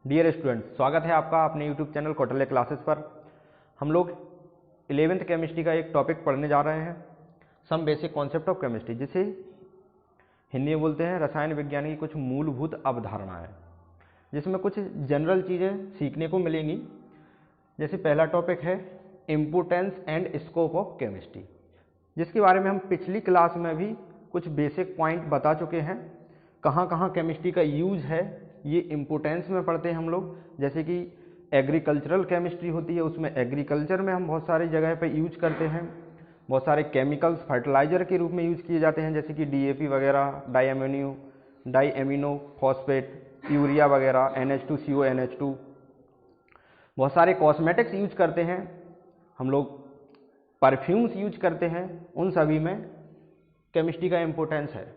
Dear student, स्वागत है आपका अपने यूट्यूब चैनल कौटिल्य क्लासेस पर। हम लोग 11th केमिस्ट्री का एक टॉपिक पढ़ने जा रहे हैं, some basic concept of chemistry, जिसे हिंदी में बोलते हैं रसायन विज्ञान की कुछ मूलभूत अवधारणाएं, जिसमें कुछ जनरल चीज़ें सीखने को मिलेंगी। जैसे पहला टॉपिक है importance and scope of chemistry, जिसके बारे में हम पिछली क्लास में भी कुछ बेसिक पॉइंट बता चुके हैं। कहाँ कहाँ केमिस्ट्री का यूज है ये इम्पोर्टेंस में पढ़ते हैं हम लोग। जैसे कि एग्रीकल्चरल केमिस्ट्री होती है, उसमें एग्रीकल्चर में हम बहुत सारी जगह पे यूज करते हैं। बहुत सारे केमिकल्स फर्टिलाइजर के रूप में यूज किए जाते हैं, जैसे कि डीएपी वगैरह, डाईएमिनो फॉस्फेट, यूरिया वगैरह, NH2CO, NH2। बहुत सारे कॉस्मेटिक्स यूज करते हैं हम लोग, परफ्यूम्स यूज करते हैं, उन सभी में केमिस्ट्री का इम्पोर्टेंस है।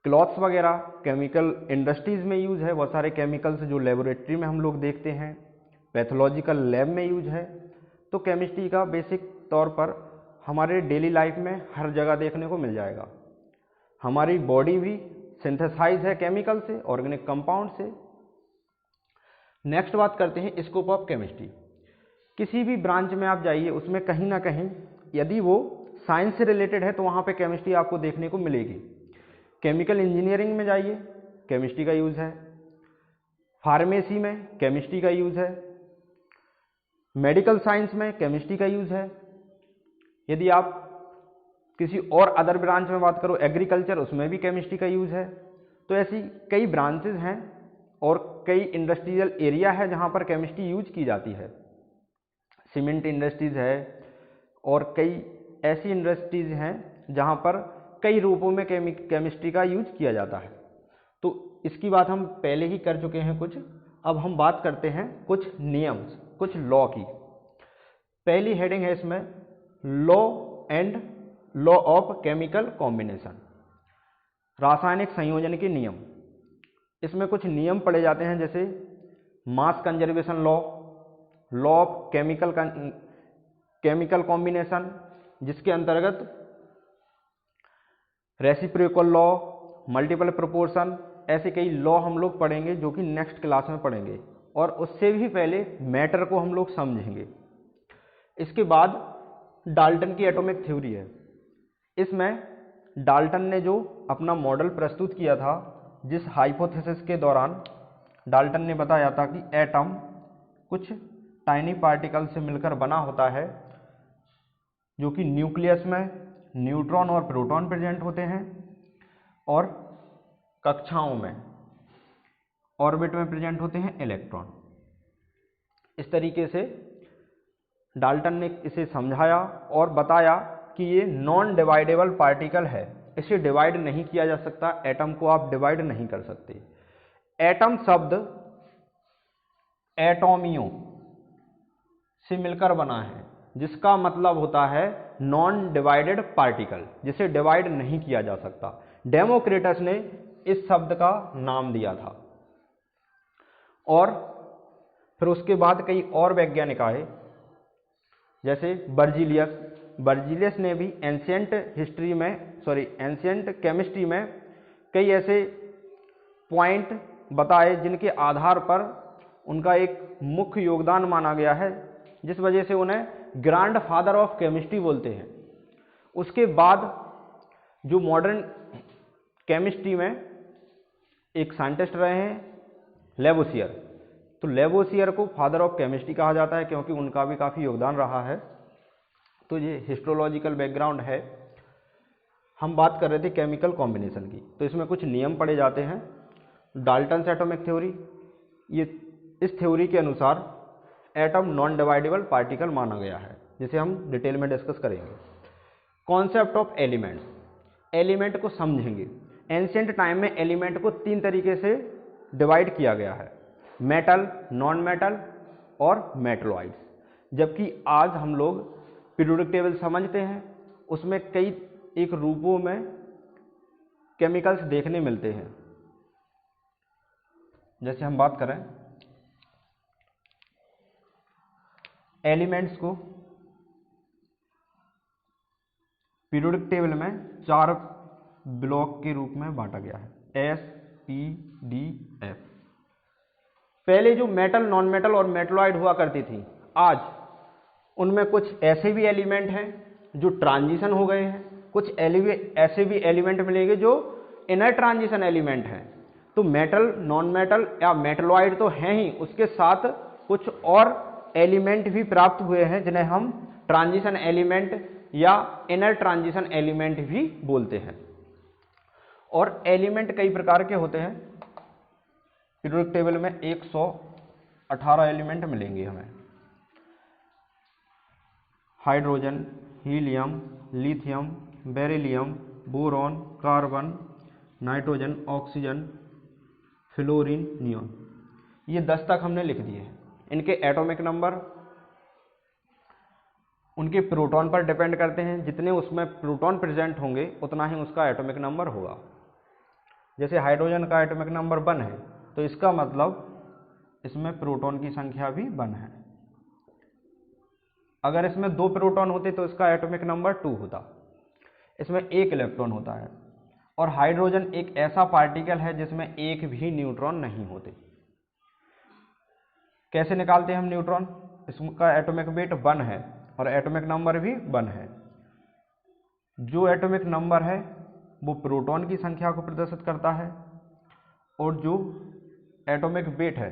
क्लॉथ्स वगैरह केमिकल इंडस्ट्रीज में यूज है, बहुत सारे केमिकल्स जो लेबोरेटरी में हम लोग देखते हैं, पैथोलॉजिकल लैब में यूज है। तो केमिस्ट्री का बेसिक तौर पर हमारे डेली लाइफ में हर जगह देखने को मिल जाएगा। हमारी बॉडी भी सिंथेसाइज है केमिकल से, ऑर्गेनिक कंपाउंड से। नेक्स्ट बात करते हैं स्कोप ऑफ केमिस्ट्री। किसी भी ब्रांच में आप जाइए, उसमें कहीं ना कहीं यदि वो साइंस से रिलेटेड है तो वहाँ पे केमिस्ट्री आपको देखने को मिलेगी। केमिकल इंजीनियरिंग में जाइए, केमिस्ट्री का यूज़ है। फार्मेसी में केमिस्ट्री का यूज़ है। मेडिकल साइंस में केमिस्ट्री का यूज़ है। यदि आप किसी और अदर ब्रांच में बात करो, एग्रीकल्चर, उसमें भी केमिस्ट्री का यूज़ है। तो ऐसी कई ब्रांचेज हैं और कई इंडस्ट्रियल एरिया है जहाँ पर केमिस्ट्री यूज की जाती है। सीमेंट इंडस्ट्रीज है और कई ऐसी इंडस्ट्रीज हैं जहाँ पर कई रूपों में केमिस्ट्री का यूज किया जाता है। तो इसकी बात हम पहले ही कर चुके हैं कुछ। अब हम बात करते हैं कुछ नियम्स, कुछ लॉ की। पहली हेडिंग है इसमें लॉ ऑफ केमिकल कॉम्बिनेशन, रासायनिक संयोजन के नियम। इसमें कुछ नियम पढ़े जाते हैं, जैसे mass conservation law, law of chemical combination, जिसके अंतर्गत रेसिप्रोकल लॉ, मल्टीपल प्रोपोर्शन, ऐसे कई लॉ हम लोग पढ़ेंगे जो कि नेक्स्ट क्लास में पढ़ेंगे। और उससे भी पहले मैटर को हम लोग समझेंगे। इसके बाद डाल्टन की एटॉमिक थ्योरी है। इसमें डाल्टन ने जो अपना मॉडल प्रस्तुत किया था, जिस हाइपोथेसिस के दौरान डाल्टन ने बताया था कि एटम कुछ टाइनी पार्टिकल से मिलकर बना होता है, जो कि न्यूक्लियस में न्यूट्रॉन और प्रोटॉन प्रेजेंट होते हैं और कक्षाओं में, ऑर्बिट में प्रेजेंट होते हैं इलेक्ट्रॉन। इस तरीके से डाल्टन ने इसे समझाया और बताया कि ये नॉन डिवाइडेबल पार्टिकल है, इसे डिवाइड नहीं किया जा सकता, एटम को आप डिवाइड नहीं कर सकते। एटम शब्द एटोमियो से मिलकर बना है, जिसका मतलब होता है नॉन डिवाइडेड पार्टिकल, जिसे डिवाइड नहीं किया जा सकता। डेमोक्रिटस ने इस शब्द का नाम दिया था। और फिर उसके बाद कई और वैज्ञानिक आए, जैसे बर्जीलियस ने भी एंशिएंट केमिस्ट्री में कई ऐसे पॉइंट बताए जिनके आधार पर उनका एक मुख्य योगदान माना गया है, जिस वजह से उन्हें ग्रैंड फादर ऑफ केमिस्ट्री बोलते हैं। उसके बाद जो मॉडर्न केमिस्ट्री में एक साइंटिस्ट रहे हैं, लेवोसियर, तो लेवोसियर को फादर ऑफ केमिस्ट्री कहा जाता है क्योंकि उनका भी काफ़ी योगदान रहा है। तो ये हिस्टोलॉजिकल बैकग्राउंड है। हम बात कर रहे थे केमिकल कॉम्बिनेशन की, तो इसमें कुछ नियम पढ़े जाते हैं। डाल्टन्स एटॉमिक थ्योरी, ये इस थ्योरी के अनुसार एटम नॉन डिवाइडेबल पार्टिकल माना गया है, जिसे हम डिटेल में डिस्कस करेंगे। कॉन्सेप्ट ऑफ एलिमेंट्स, एलिमेंट को समझेंगे। एंशिएंट टाइम में एलिमेंट को 3 तरीके से डिवाइड किया गया है, मेटल, नॉन मेटल और मेटलॉइड्स। जबकि आज हम लोग पीरियोडिक टेबल समझते हैं, उसमें कई एक रूपों में केमिकल्स देखने मिलते हैं। जैसे हम बात करें एलिमेंट्स को, पीरियोडिक टेबल में 4 ब्लॉक के रूप में बांटा गया है, S, P, D, F। पहले जो मेटल, नॉन मेटल और मेटलॉइड हुआ करती थी, आज उनमें कुछ ऐसे भी एलिमेंट हैं जो ट्रांजिशन हो गए हैं, कुछ ऐसे भी एलिमेंट मिलेंगे जो इनर ट्रांजिशन एलिमेंट हैं। तो मेटल, नॉन मेटल या मेटलॉइड तो हैं ही, उसके साथ कुछ और एलिमेंट भी प्राप्त हुए हैं जिन्हें हम ट्रांजिशन एलिमेंट या इनर ट्रांजिशन एलिमेंट भी बोलते हैं। और एलिमेंट कई प्रकार के होते हैं। पीरियोडिक टेबल में 118 एलिमेंट मिलेंगे हमें। Hydrogen, helium, lithium, beryllium, boron, carbon, nitrogen, oxygen, fluorine, neon, ये 10 तक हमने लिख दिए हैं। इनके एटॉमिक नंबर उनके प्रोटॉन पर डिपेंड करते हैं, जितने उसमें प्रोटॉन प्रेजेंट होंगे उतना ही उसका एटॉमिक नंबर होगा। जैसे हाइड्रोजन का एटॉमिक नंबर 1 है, तो इसका मतलब इसमें प्रोटॉन की संख्या भी 1 है। अगर इसमें 2 प्रोटॉन होते तो इसका एटॉमिक नंबर 2 होता। इसमें 1 इलेक्ट्रॉन होता है। और हाइड्रोजन एक ऐसा पार्टिकल है जिसमें एक भी न्यूट्रॉन नहीं होते। कैसे निकालते हैं हम न्यूट्रॉन? इसका एटॉमिक वेट 1 है और एटॉमिक नंबर भी 1 है। जो एटॉमिक नंबर है वो प्रोटॉन की संख्या को प्रदर्शित करता है और जो एटॉमिक वेट है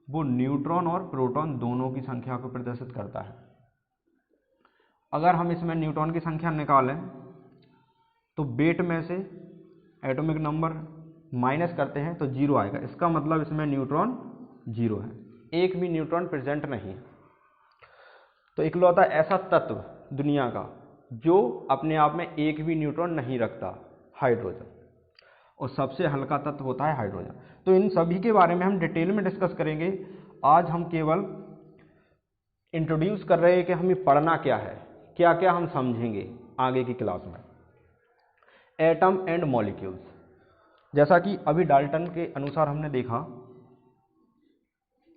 वो न्यूट्रॉन और प्रोटॉन दोनों की संख्या को प्रदर्शित करता है। अगर हम इसमें न्यूट्रॉन की संख्या निकालें तो वेट में से एटॉमिक नंबर माइनस करते हैं तो 0 आएगा। इसका मतलब इसमें न्यूट्रॉन 0 है, एक भी न्यूट्रॉन प्रेजेंट नहीं है। तो इकलौता ऐसा तत्व दुनिया का जो अपने आप में एक भी न्यूट्रॉन नहीं रखता, हाइड्रोजन, और सबसे हल्का तत्व होता है हाइड्रोजन। तो इन सभी के बारे में हम डिटेल में डिस्कस करेंगे। आज हम केवल इंट्रोड्यूस कर रहे हैं कि हमें पढ़ना क्या है, क्या क्या हम समझेंगे आगे की क्लास में। एटम एंड मॉलिक्यूल्स, जैसा कि अभी डाल्टन के अनुसार हमने देखा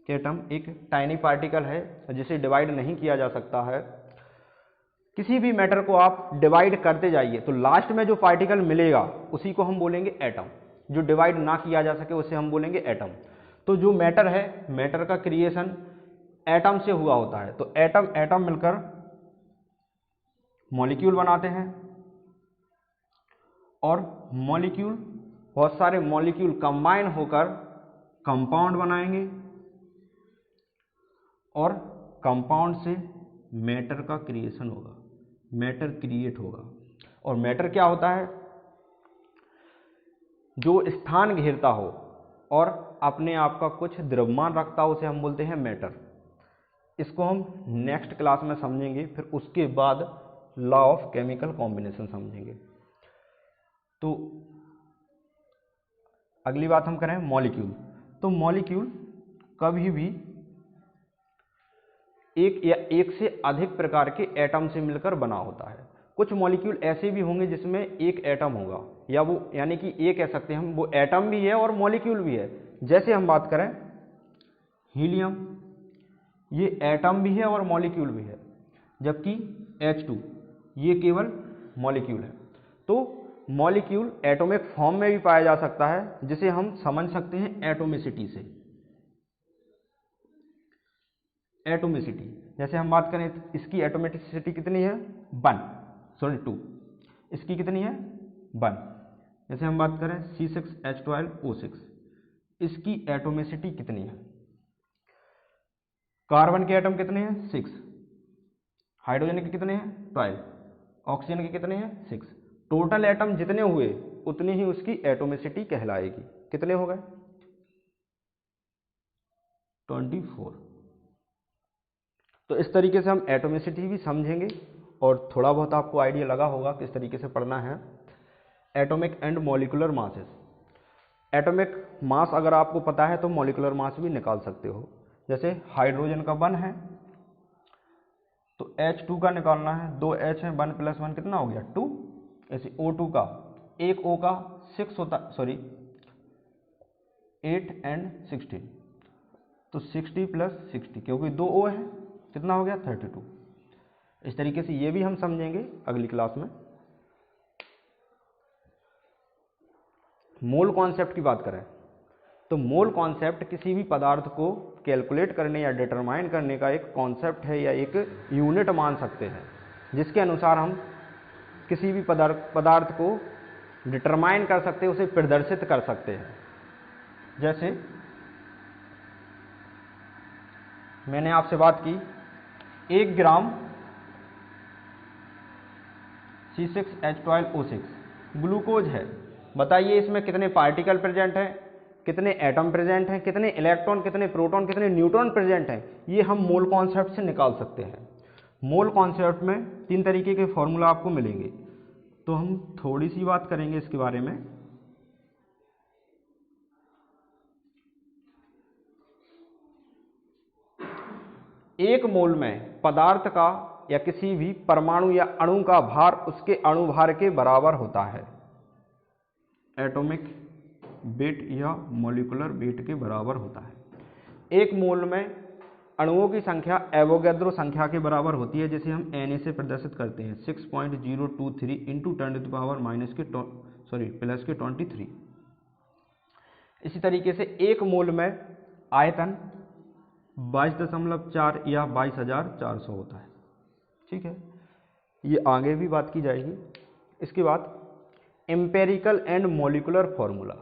कि एटम एक टाइनी पार्टिकल है जिसे डिवाइड नहीं किया जा सकता है। किसी भी मैटर को आप डिवाइड करते जाइए तो लास्ट में जो पार्टिकल मिलेगा उसी को हम बोलेंगे एटम। जो डिवाइड ना किया जा सके उसे हम बोलेंगे एटम। तो जो मैटर है, मैटर का क्रिएशन एटम से हुआ होता है। तो एटम एटम मिलकर मॉलिक्यूल बनाते हैं और मॉलिक्यूल, बहुत सारे मॉलिक्यूल कंबाइन होकर कंपाउंड बनाएंगे और कंपाउंड से मैटर का क्रिएशन होगा, मैटर क्रिएट होगा। और मैटर क्या होता है? जो स्थान घेरता हो और अपने आप का कुछ द्रव्यमान रखता हो उसे हम बोलते हैं मैटर। इसको हम नेक्स्ट क्लास में समझेंगे, फिर उसके बाद लॉ ऑफ केमिकल कॉम्बिनेशन समझेंगे। तो अगली बात हम करें मॉलिक्यूल। तो मॉलिक्यूल कभी भी एक या एक से अधिक प्रकार के एटम से मिलकर बना होता है। कुछ मॉलिक्यूल ऐसे भी होंगे जिसमें एक एटम होगा, या वो यानी कि ये कह सकते हैं हम वो एटम भी है और मॉलिक्यूल भी है। जैसे हम बात करें हीलियम, ये एटम भी है और मॉलिक्यूल भी है, जबकि H2 ये केवल मॉलिक्यूल है। तो मॉलिक्यूल एटॉमिक फॉर्म में भी पाया जा सकता है, जिसे हम समझ सकते हैं एटोमिसिटी से। एटोमिसिटी, जैसे हम बात करें इसकी एटोमिसिटी कितनी है? 2। इसकी कितनी है? 1। जैसे हम बात करें C6H12O6, इसकी एटोमिसिटी कितनी है? कार्बन के एटम कितने हैं? 6। हाइड्रोजन के कितने हैं? 12। ऑक्सीजन के कितने हैं? 6। टोटल एटम जितने हुए उतनी ही उसकी एटोमिसिटी कहलाएगी। कितने हो गए? 24। तो इस तरीके से हम एटोमिसिटी भी समझेंगे और थोड़ा बहुत आपको आइडिया लगा होगा किस तरीके से पढ़ना है। Atomic and molecular masses. Atomic mass अगर आपको पता है तो मॉलिकुलर मास भी निकाल सकते हो। जैसे हाइड्रोजन का 1 है तो H2 का निकालना है, 2H है, 1 + 1 कितना हो गया? 2। ऐसे O2 का, एक O का 6 होता, सॉरी 8 and 16, तो 60 + 60, क्योंकि 2 O है, कितना हो गया? 32। इस तरीके से ये भी हम समझेंगे अगली क्लास में। मोल कॉन्सेप्ट की बात करें तो मोल कॉन्सेप्ट किसी भी पदार्थ को कैलकुलेट करने या डिटरमाइन करने का एक कॉन्सेप्ट है या एक यूनिट मान सकते हैं, जिसके अनुसार हम किसी भी पदार्थ को डिटरमाइन कर सकते हैं, उसे प्रदर्शित कर सकते हैं। जैसे मैंने आपसे बात की 1 ग्राम C6H12O6 ग्लूकोज है। बताइए इसमें कितने पार्टिकल प्रेजेंट हैं, कितने एटम प्रेजेंट हैं, कितने इलेक्ट्रॉन, कितने प्रोटॉन, कितने न्यूट्रॉन प्रेजेंट हैं। ये हम मोल कॉन्सेप्ट से निकाल सकते हैं। मोल कॉन्सेप्ट में 3 तरीके के फॉर्मूला आपको मिलेंगे, तो हम थोड़ी सी बात करेंगे इसके बारे में। एक मोल में पदार्थ का या किसी भी परमाणु या अणु का भार उसके अणुभार के बराबर होता है। एटॉमिक वेट या मॉलिक्यूलर वेट के बराबर होता है। एक मोल में अणुओं की संख्या एवोगैड्रो संख्या के बराबर होती है, जिसे हम Na से प्रदर्शित करते हैं 6.023 इंटू 10 प्लस के 23। इसी तरीके से एक मोल में आयतन 22.4 या 22,400 होता है। ठीक है, ये आगे भी बात की जाएगी। इसके बाद एम्पेरिकल एंड मॉलिक्यूलर फॉर्मूला।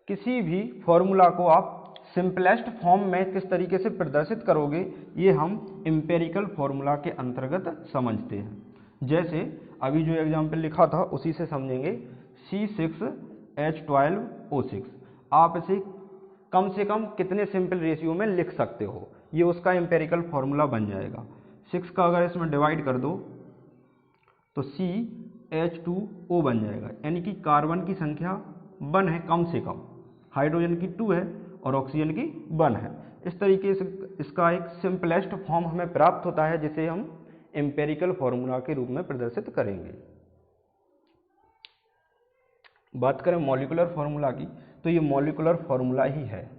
किसी भी फॉर्मूला को आप सिंपलेस्ट फॉर्म में किस तरीके से प्रदर्शित करोगे, ये हम एम्पेरिकल फॉर्मूला के अंतर्गत समझते हैं। जैसे अभी जो एग्जाम्पल लिखा था उसी से समझेंगे। C6H12O6 आप इसे कम से कम कितने सिंपल रेशियो में लिख सकते हो, ये उसका एम्पेरिकल फॉर्मूला बन जाएगा। 6 का अगर इसमें डिवाइड कर दो तो CH2O बन जाएगा, यानी कि कार्बन की संख्या 1 है कम से कम, हाइड्रोजन की 2 है और ऑक्सीजन की 1 है। इस तरीके से इसका एक सिंपलेस्ट फॉर्म हमें प्राप्त होता है, जिसे हम एम्पेरिकल फॉर्मूला के रूप में प्रदर्शित करेंगे। बात करें मॉलिक्यूलर फॉर्मूला की, तो ये मॉलिक्यूलर फॉर्मूला ही है।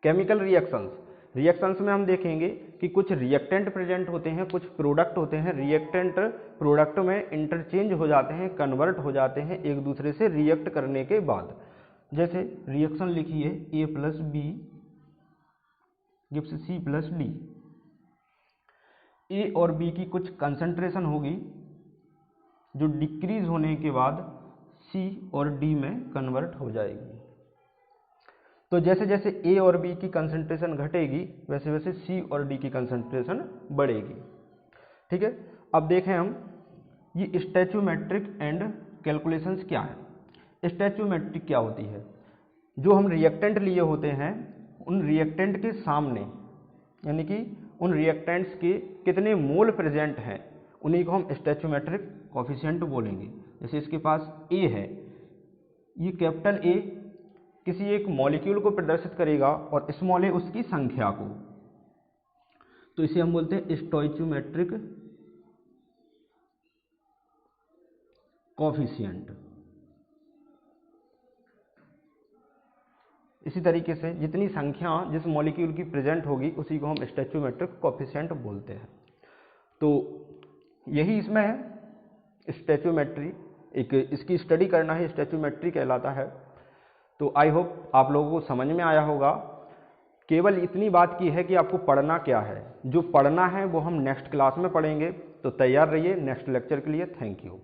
केमिकल रिएक्शंस में हम देखेंगे कि कुछ रिएक्टेंट प्रेजेंट होते हैं, कुछ प्रोडक्ट होते हैं। रिएक्टेंट प्रोडक्ट में इंटरचेंज हो जाते हैं, कन्वर्ट हो जाते हैं एक दूसरे से रिएक्ट करने के बाद। जैसे रिएक्शन लिखिए A plus B gives C plus D. A और बी की कुछ कंसंट्रेशन होगी जो डिक्रीज होने के बाद C और D में कन्वर्ट हो जाएगी। तो जैसे जैसे ए और बी की कंसंट्रेशन घटेगी, वैसे वैसे C और D की कंसंट्रेशन बढ़ेगी। ठीक है, अब देखें हम ये स्टैच्यूमेट्रिक एंड कैलकुलेशंस क्या है। स्टैच्यूमेट्रिक क्या होती है, जो हम रिएक्टेंट लिए होते हैं उन रिएक्टेंट के सामने, यानी कि उन रिएक्टेंट्स के कितने मोल प्रेजेंट हैं, उन्हीं को हम स्टैच्यूमेट्रिक कोफिशिएंट बोलेंगे। जैसे इसके पास ए है, ये कैपिटल ए किसी एक मॉलिक्यूल को प्रदर्शित करेगा और स्मॉल ए उसकी संख्या को, तो इसे हम बोलते हैं स्टोइचियोमेट्रिक कोफिशिएंट। इसी तरीके से जितनी संख्या जिस मॉलिक्यूल की प्रेजेंट होगी उसी को हम स्टैच्यूमेट्रिक कोफिशिएंट बोलते हैं। तो यही इसमें है स्टैच्यूमेट्री, एक इसकी स्टडी करना ही स्टैच्यूमेट्री कहलाता है। तो आई होप आप लोगों को समझ में आया होगा। केवल इतनी बात की है कि आपको पढ़ना क्या है, जो पढ़ना है वो हम नेक्स्ट क्लास में पढ़ेंगे। तो तैयार रहिए नेक्स्ट लेक्चर के लिए। Thank you.